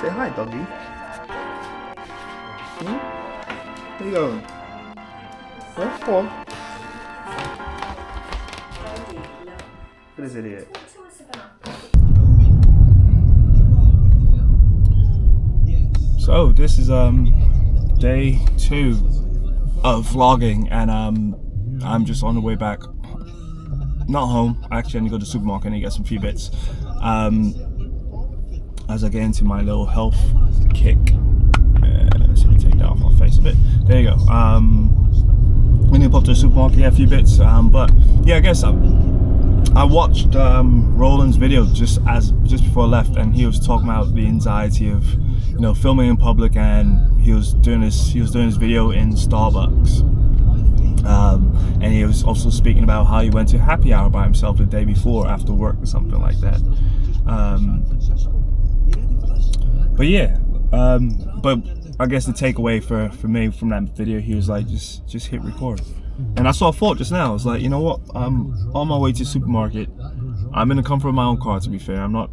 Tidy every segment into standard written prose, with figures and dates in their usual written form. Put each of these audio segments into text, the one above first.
Say hi, doggy. Where you going? Where for? Look at this idiot. So this is day 2 of vlogging, and I'm just on the way back. Not home. I actually need to go to the supermarket and get some few bits. As I get into my little health kick. Let's see, take that off my face a bit. There you go. We need to pop to the supermarket, get a few bits. But yeah, I guess I watched Roland's video just before I left, and he was talking about the anxiety of, you know, filming in public, and he was doing his video in Starbucks. And he was also speaking about how he went to happy hour by himself the day before after work or something like that. But yeah, but I guess the takeaway for me from that video, he was like, just hit record. And that's what I thought just now. I was like, you know what, I'm on my way to the supermarket. I'm in the comfort of my own car, to be fair. I'm not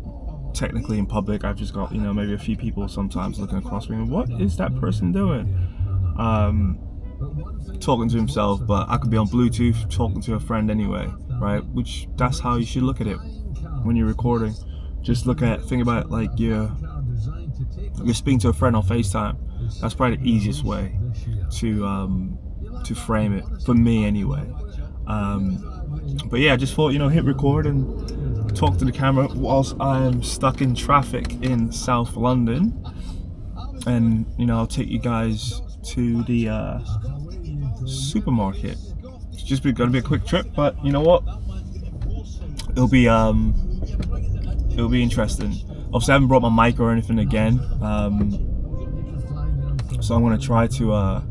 technically in public. I've just got, you know, maybe a few people sometimes looking across me and what is that person doing? Talking to himself, but I could be on Bluetooth talking to a friend anyway, right? Which, that's how you should look at it when you're recording. Just think about it like you're speaking to a friend on FaceTime. That's probably the easiest way to frame it, for me anyway. But yeah, I just thought, you know, hit record and talk to the camera whilst I'm stuck in traffic in South London. And, you know, I'll take you guys to the supermarket. It's just gonna be a quick trip, but you know what? It'll be interesting. Obviously, I haven't brought my mic or anything again, so I'm gonna try to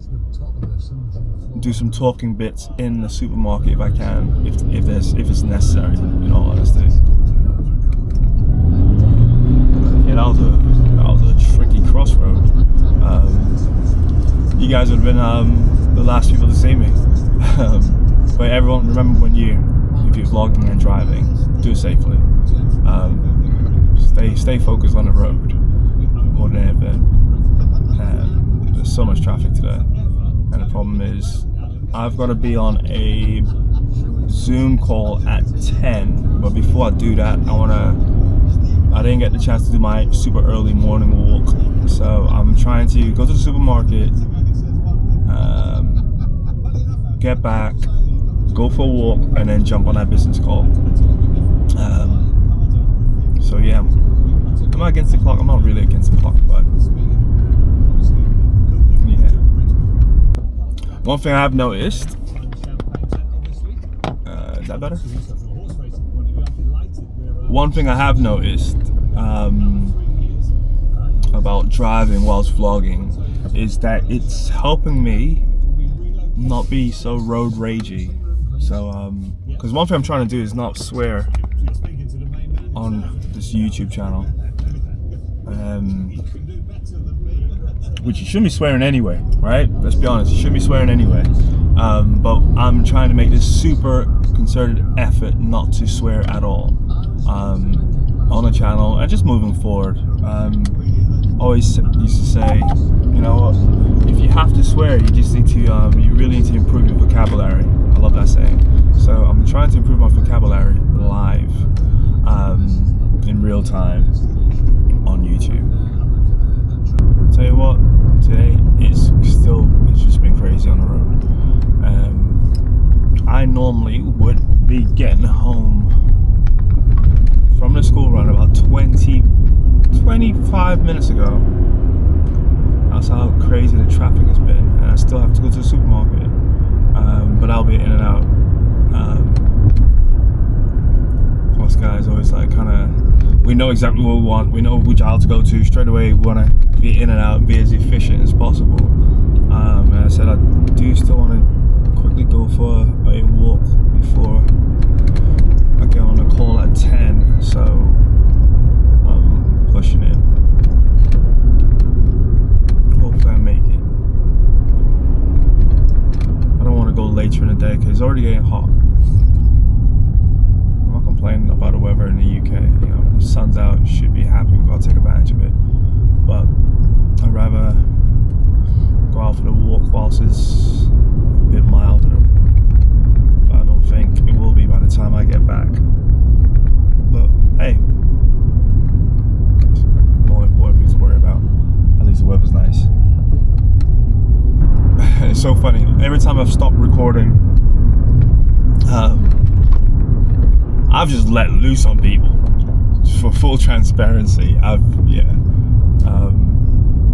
do some talking bits in the supermarket if I can, if it's necessary. In all honesty. Yeah, that was a tricky crossroad. You guys would have been the last people to see me. But everyone, remember if you're vlogging and driving, do it safely. Stay focused on the road more than anything. There's so much traffic today, and the problem is I've got to be on a Zoom call at 10. But before I do that, I didn't get the chance to do my super early morning walk, so I'm trying to go to the supermarket, get back, go for a walk, and then jump on that business call. So yeah, am I against the clock? I'm not really against the clock, but yeah. One thing I have noticed, is that better? One thing I have noticed about driving whilst vlogging is that it's helping me not be so road ragey. So, because one thing I'm trying to do is not swear on this YouTube channel, which you shouldn't be swearing anyway, right? Let's be honest, you shouldn't be swearing anyway. But I'm trying to make this super concerted effort not to swear at all on the channel, and just moving forward. Always used to say, you know, if you have to swear, you just need to, you really need to improve your vocabulary. I love that saying. So I'm trying to improve my vocabulary live, in real time on YouTube. Tell you what, today it's just been crazy on the road. I normally would be getting home from the school run about 25 minutes ago. That's how crazy the traffic has been, and I still have to go to the supermarket, but I'll be in and out. Us guys always like we know exactly what we want, we know which aisle to go to straight away. We want to be in and out and be as efficient as possible. And I said I do still want to quickly go for a walk before I get on a call at 10, so I'm pushing it. Hopefully I make it. I don't want to go later in the day because it's already getting hot. I'm not complaining about the weather in the UK. You know, the sun's out, you should be happy. We've got to take advantage of it. But so funny. Every time I've stopped recording, I've just let loose on people. Just for full transparency,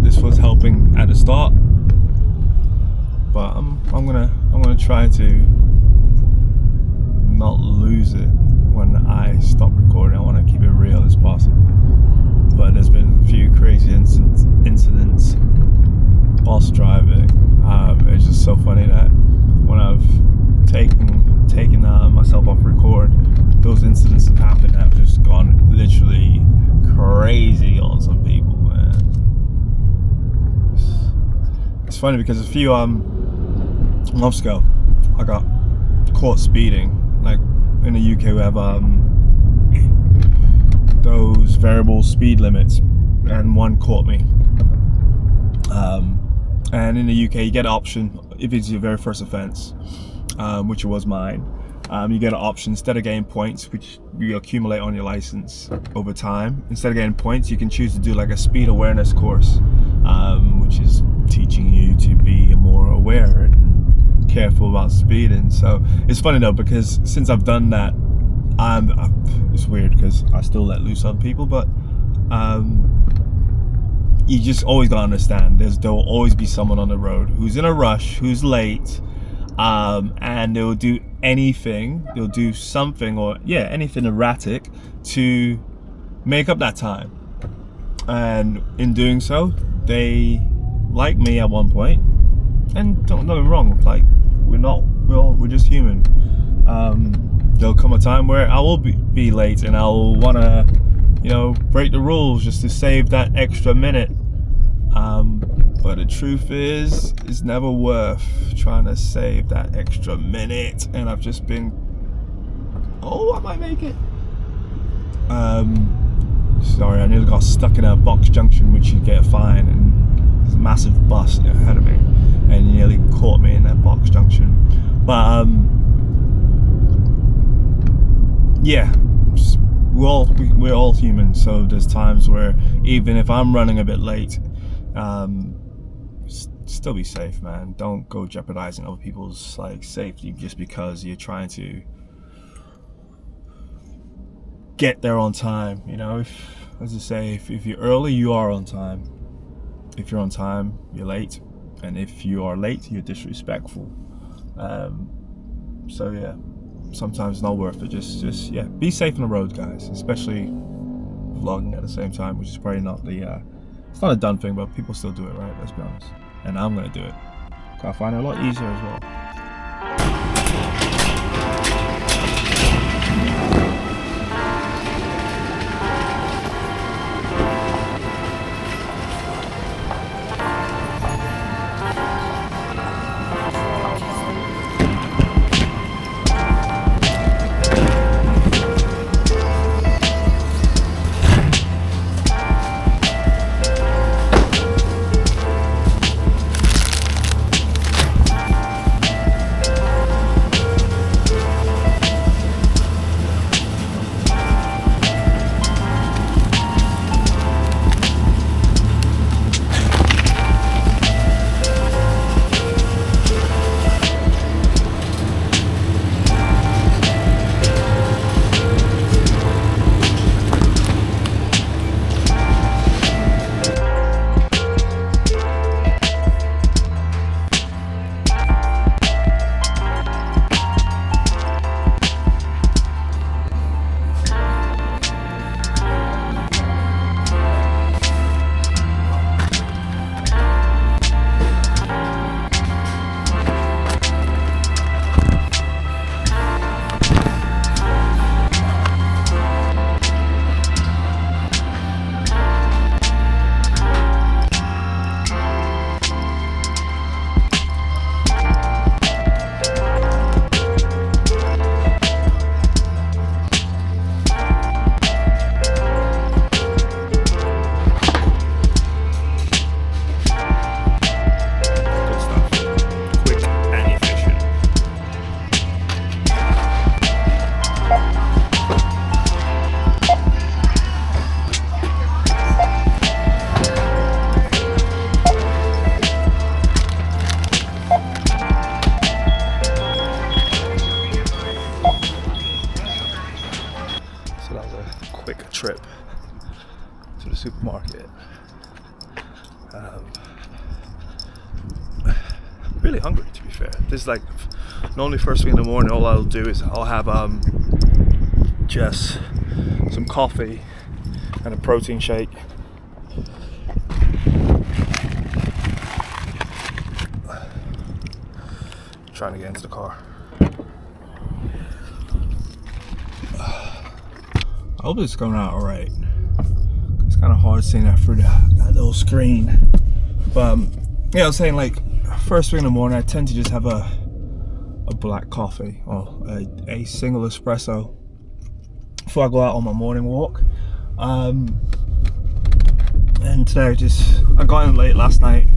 this was helping at the start, but I'm gonna try to not lose it when I stop recording. I want to keep it real as possible. But there's been a few crazy incidents whilst driving. It's just so funny that when I've taken myself off record, those incidents have happened. I've just gone literally crazy on some people, man. It's funny because a few months ago, I got caught speeding. Like in the UK, we have those variable speed limits, and one caught me. And in the UK, you get an option if it's your very first offence, which was mine. You get an option instead of getting points, which you accumulate on your license over time. Instead of getting points, you can choose to do like a speed awareness course, which is teaching you to be more aware and careful about speeding. So it's funny though, because since I've done that, it's weird because I still let loose on people, but you just always gotta understand there'll always be someone on the road who's in a rush, who's late, and they'll do anything, they'll do something, or anything erratic to make up that time. And in doing so, they, like me at one point, and don't get me wrong, like we're just human. There'll come a time where I will be late, and I'll wanna, break the rules just to save that extra minute. But the truth is, it's never worth trying to save that extra minute. And I've just been, I might make it. Sorry, I nearly got stuck in a box junction, which you get a fine, and there's a massive bus ahead of me, and he nearly caught me in that box junction. But we're all human, so there's times where even if I'm running a bit late, still be safe, man. Don't go jeopardizing other people's safety just because you're trying to get there on time. As I say, if you're early, you are on time. If you're on time, you're late, and if you are late, you're disrespectful. Sometimes it's not worth it. Just be safe on the road, guys, especially vlogging at the same time, which is probably not it's not a done thing, but people still do it, right? Let's be honest. And I'm gonna do it. I find it a lot easier as well. Really hungry, to be fair. This is like normally first thing in the morning. All I'll do is I'll have just some coffee and a protein shake. Trying to get into the car. I hope it's coming out alright. It's kind of hard seeing that through that little screen. But yeah, I was saying, like, first thing in the morning, I tend to just have a black coffee or a single espresso before I go out on my morning walk. And today I got in late last night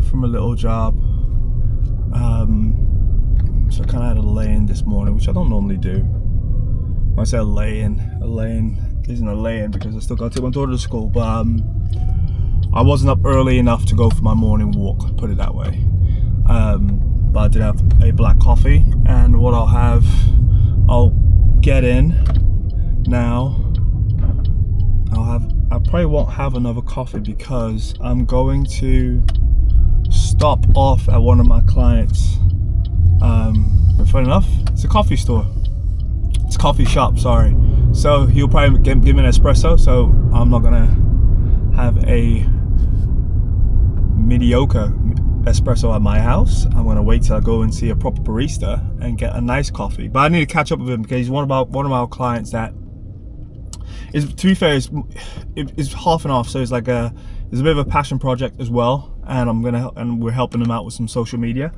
from a little job. So I kind of had a lay-in this morning, which I don't normally do. When I say a lay-in isn't a lay-in because I still got to take my daughter to school, but I wasn't up early enough to go for my morning walk, put it that way. But I did have a black coffee, and what I'll get in now. I probably won't have another coffee because I'm going to stop off at one of my clients. Funny enough, it's a coffee store. It's a coffee shop, sorry. So he'll probably give me an espresso, so I'm not gonna have a mediocre espresso at my house. I'm gonna wait till I go and see a proper barista and get a nice coffee. But I need to catch up with him because he's one of our clients that is, to be fair, is half and half. So it's like there's a bit of a passion project as well, and we're helping him out with some social media.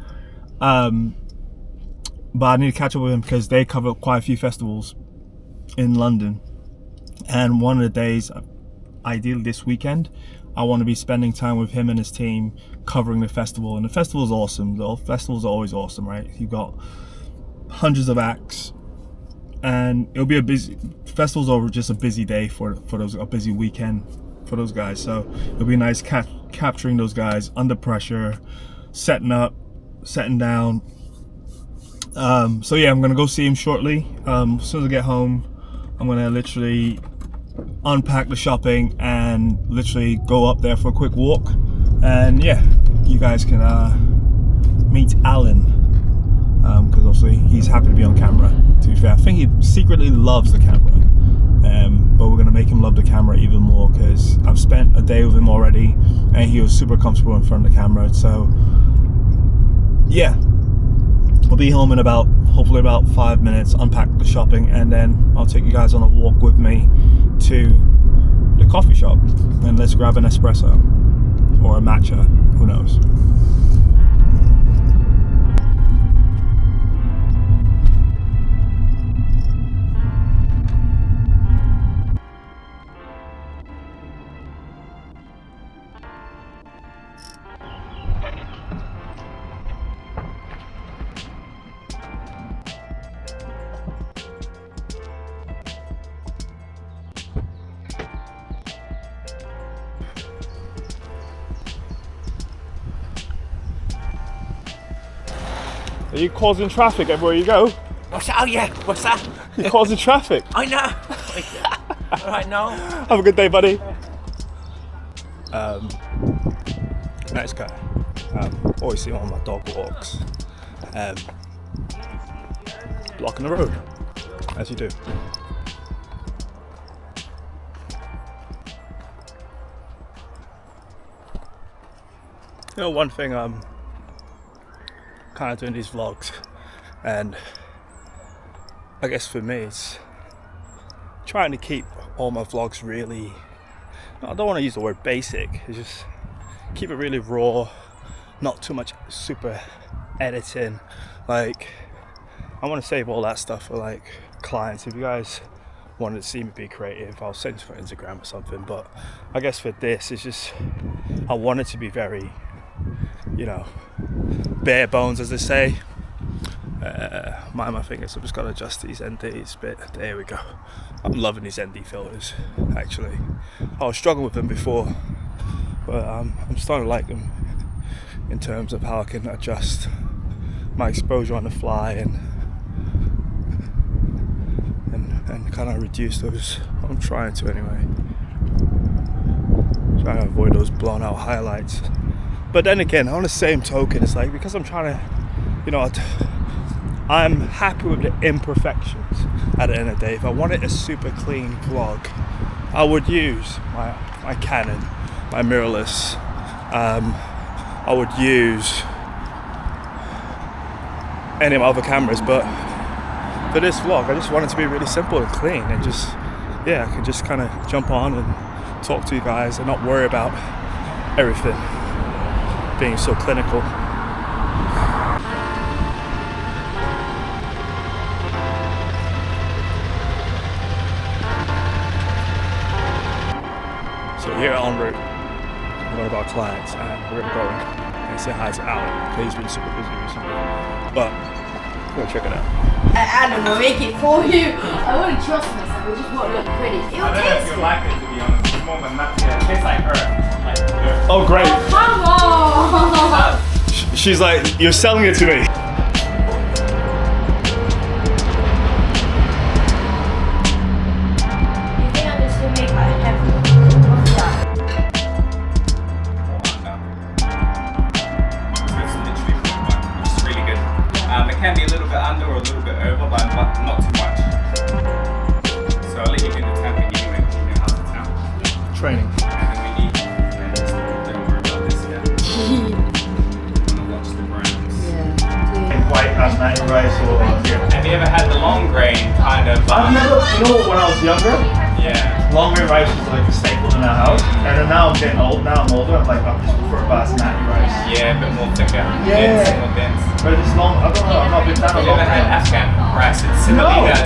But I need to catch up with him because they cover quite a few festivals in London, and one of the days, ideally this weekend, I want to be spending time with him and his team covering the festival. And the festival is awesome. The festivals are always awesome, right? You've got hundreds of acts, and it'll be festivals are just a busy day for those, a busy weekend for those guys. So it'll be nice capturing those guys under pressure, setting up, setting down. So yeah, I'm gonna go see him shortly. As soon as I get home, I'm gonna literally unpack the shopping and literally go up there for a quick walk. And yeah, you guys can meet Alan, because obviously he's happy to be on camera. To be fair, I think he secretly loves the camera, but we're gonna make him love the camera even more because I've spent a day with him already, and he was super comfortable in front of the camera. So yeah. I'll be home in hopefully about 5 minutes, unpack the shopping, and then I'll take you guys on a walk with me to the coffee shop and let's grab an espresso or a matcha, who knows. Are you causing traffic everywhere you go? What's that? Oh yeah, what's that? You're causing traffic. I know. Right now. Have a good day, buddy. Nice guy. Always see him on my dog walks. Blocking the road, as you do. You know, one thing kind of doing these vlogs, and I guess for me it's trying to keep all my vlogs really, I don't want to use the word basic, it's just keep it really raw, not too much super editing. Like, I want to save all that stuff for like clients. If you guys wanted to see me be creative, I'll send you for Instagram or something, but I guess for this it's just, I want it to be very, you know, bare bones, as they say. Mind my fingers, I've just got to adjust these NDs a bit. There we go. I'm loving these ND filters, actually. I was struggling with them before, but I'm starting to like them in terms of how I can adjust my exposure on the fly and kind of reduce those. I'm trying to anyway. trying to avoid those blown out highlights. But then again, on the same token, it's like, because I'm trying to, you know, I'm happy with the imperfections at the end of the day. If I wanted a super clean vlog, I would use my Canon, my mirrorless. I would use any of my other cameras, but for this vlog, I just want it to be really simple and clean, and just, yeah, I can just kind of jump on and talk to you guys and not worry about everything being so clinical. So here en route, one of our clients, and we're gonna go and say hi to Alan. He's been super busy recently, but go check it out. Adam will make it for you. I wouldn't trust myself, it just won't look pretty. It'll I don't know if you like it, to be honest. It's more than that. Yeah, it tastes like earth. Like earth. Oh, great. Come on! She's like, you're selling it to me. You think I'm just gonna make a heavy? It's literally which is really good. It can be a little bit under or a little bit over, but not too much. So I'll let you do the tapping anyway, because you know how to tap. Training. And then we need, don't worry about this yet. I'm gonna watch the brands. White and natty rice or Have you ever had the long grain kind of? I've never, you know, when I was younger, Yeah. long grain rice was like a staple in our house, and then now I'm getting old, now I'm older, I'm like, I just prefer basmati rice. Yeah, a bit more thicker. Yeah. Dense, more dense. But it's long, I don't know, I'm not a big fan of Have you long ever had grain. Afghan rice? It's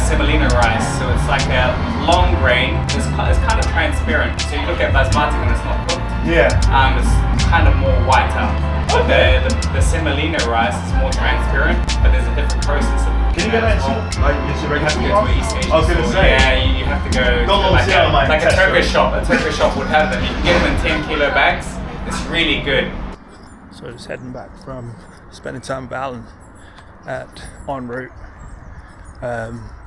semolina rice. So it's like a long grain. It's kind of transparent. So you look at basmati when it's not cooked. Yeah. It's kind of more whiter. But the semolina rice is more transparent. But there's a different process. Can you get that into, like, is it You have to regular go to an East Asian I was gonna store. say. Yeah, you have to go Don't to see on my like a Tesco. Turkish shop. A Turkish shop would have them. You can get them in 10 kilo bags. It's really good. So just heading back from spending time with Alan at en route.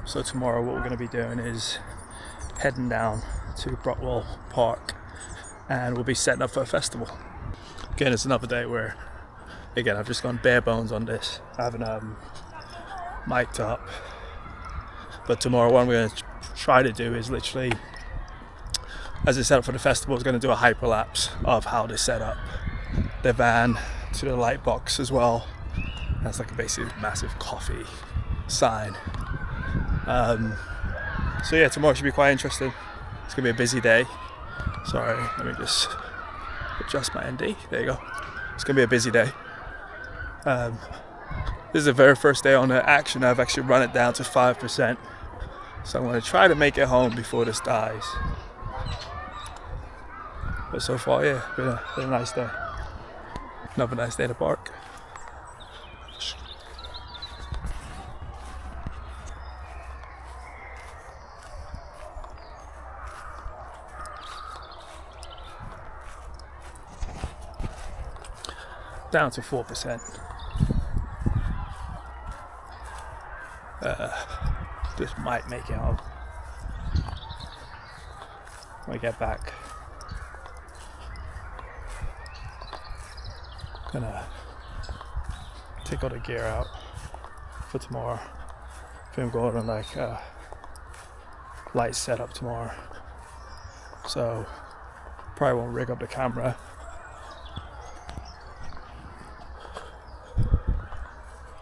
So tomorrow what we're going to be doing is heading down to Brockwell Park, and we'll be setting up for a festival. Again, it's another day where, again, I've just gone bare bones on this. I haven't mic'd up. But tomorrow what I'm going to try to do is literally, as I set up for the festival, is going to do a hyperlapse of how they set up the van to the light box as well. That's like a basically massive coffee sign. So yeah, tomorrow should be quite interesting. It's gonna be a busy day. Sorry, let me just adjust my ND. There you go. It's gonna be a busy day. This is the very first day on the action. I've actually run it down to 5%. So I'm gonna try to make it home before this dies. But so far, yeah, been a nice day. Another nice day in the park. Down to 4%. Just might make it home when I get back. Gonna take all the gear out for tomorrow. I think I'm going on like light setup tomorrow, so probably won't rig up the camera.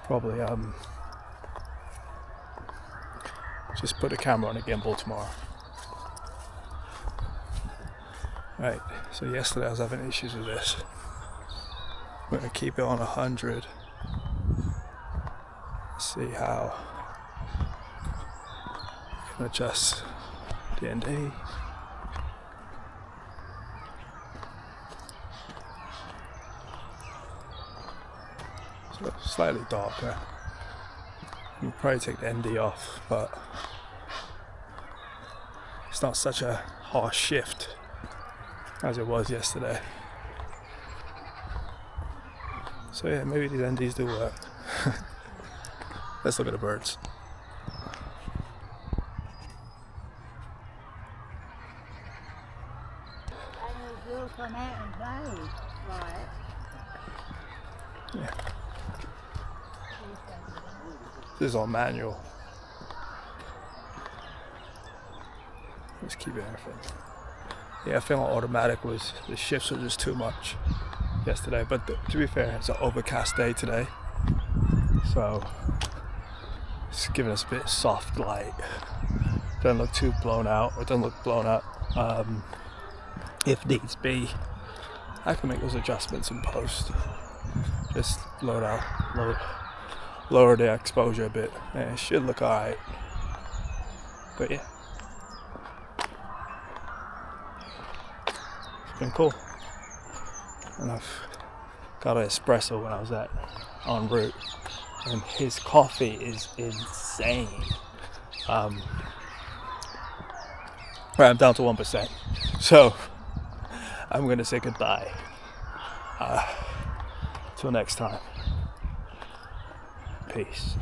Probably just put the camera on a gimbal tomorrow. Right, so yesterday I was having issues with this. We're gonna keep it on 100. See how I can adjust the ND. So slightly darker. You can probably take the ND off, but it's not such a harsh shift as it was yesterday. So yeah, maybe these NDs do work. Let's look at the birds. come out and play. Right. Yeah. This is on manual. Just keep everything. Yeah, I feel like automatic was, the shifts were just too much yesterday, but to be fair, it's an overcast day today, so it's giving us a bit of soft light. Doesn't look too blown out, or doesn't look blown up. If needs be, I can make those adjustments in post. Just lower the exposure a bit, and it should look alright. But yeah, it's been cool. And I've got an espresso when I was en route, and his coffee is insane. Right, I'm down to 1%, so I'm gonna say goodbye. Till next time. Peace.